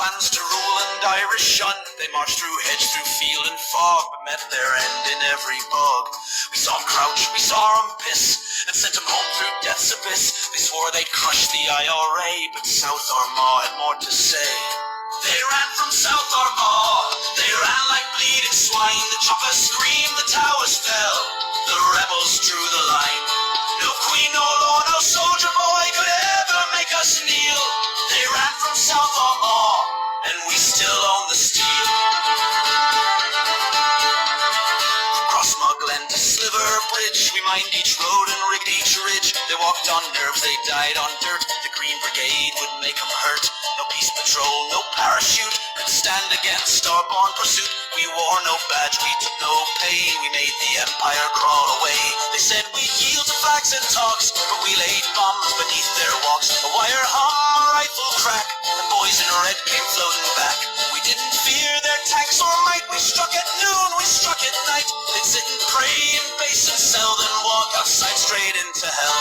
plans to rule and Irish shun. They marched through hedge, through field and fog, but met their end in every bog. We saw 'em crouch, we saw 'em piss, and sent 'em home through death's abyss. They swore they'd crush the IRA, but South Armagh had more to say. They ran from South Armagh, they ran like bleeding swine. The choppers screamed, the towers fell, the rebels drew the line. No queen, no law, no soldier boy could ever make us kneel. They ran from South Armagh, and we still own the steel. Across Glen to Sliver Bridge, we mined each road and rigged each ridge. They walked on nerves, they died on dirt. The Green Brigade would make 'em hurt. No peace patrol, no parachute could stand against our born pursuit. We wore no badge, we took no pay. We made the empire crawl away. They said we'd yield to facts and talks, but we laid bombs beneath their walks. A wire hum, a rifle crack, and boys in red came floating back. We didn't fear their tanks or might. We struck at noon, we struck at night. They'd sit and pray in base and cell, then walk outside straight into hell.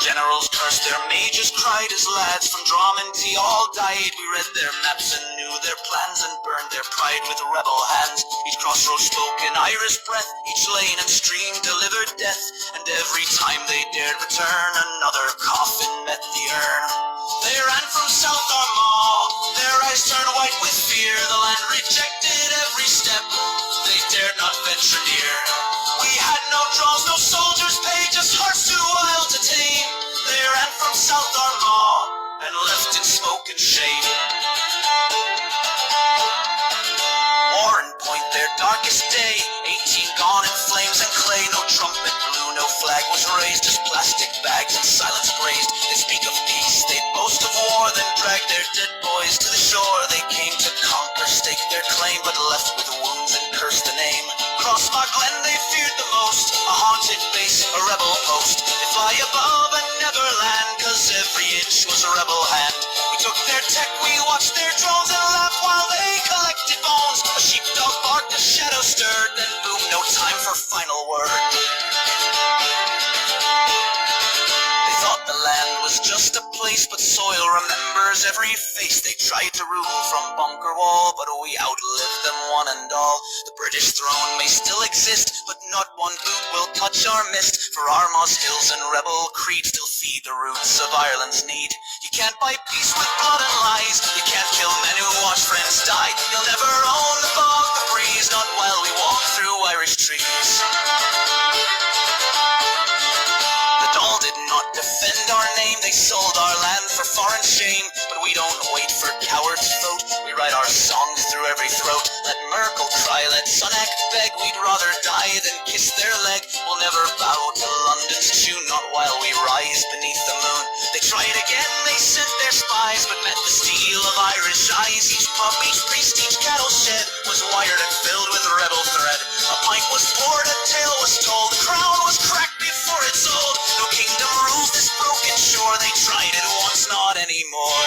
Generals cursed, their mages cried as lads from Drummondty all died. We read their maps and knew their plans and burned their pride with rebel hands. Each crossroad spoke an Irish breath, each lane and stream delivered death. And every time they dared return, another coffin met the urn. They ran from South Armagh, their eyes turned white with fear. The land rejected every step, they dared not venture near. We had no draws, no soldiers' pay, just hearts too wild to tame. They ran from South Armagh and left in smoke and shame. Warren Point, their darkest day, 18 gone in flames and clay. No trumpet blew, no flag was raised, just plastic bags and silence grazed. They speak of peace, they boast of war, then drag their dead boys to the shore. They came to conquer, stake their claim, but left with wounds and cursed the name. Across Glen they feared the most, a haunted base, a rebel post. They fly above and never land, 'cause every inch was a rebel hand. We took their tech, we watched their drones and laughed while they collected bones. A sheepdog barked, a shadow stirred, then boom, no time for final word. They thought the land was just a place, but soil remembers every face. They tried to rule from Bunker Wall, but we outlived them one and all. The British throne may still exist, but not one boot will touch our mist. For Armagh's hills and rebel creed still feed the roots of Ireland's need. You can't buy peace with blood and lies, you can't kill men who watch friends die. You'll never own the bog, the breeze, not while we walk through Irish trees. The Dáil did not defend our name, they sold our land for foreign shame. But we don't wait for cowards vote, we write our songs through every throat. Let Merkel try, let Sunak beg, we'd rather die than kiss their leg. We'll never bow to London's tune, not while we rise beneath the moon. They tried again, they sent their spies, but met the steel of Irish eyes. Each pub, each priest, each cattle shed was wired and filled with rebel thread. A pint was poured, a tale was told, the crown was cracked before it sold. No kingdom rules this broken shore, they tried it once, not anymore.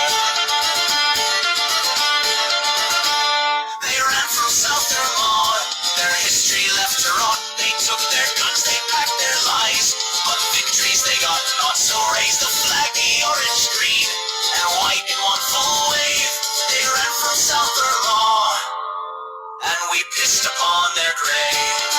They ran from South Armagh, their history left to rot. They took their guns, they packed their lies, but victories they got not. So raise the flag, the orange, green, and white in one full wave. They ran from South Armagh, and we pissed upon their grave.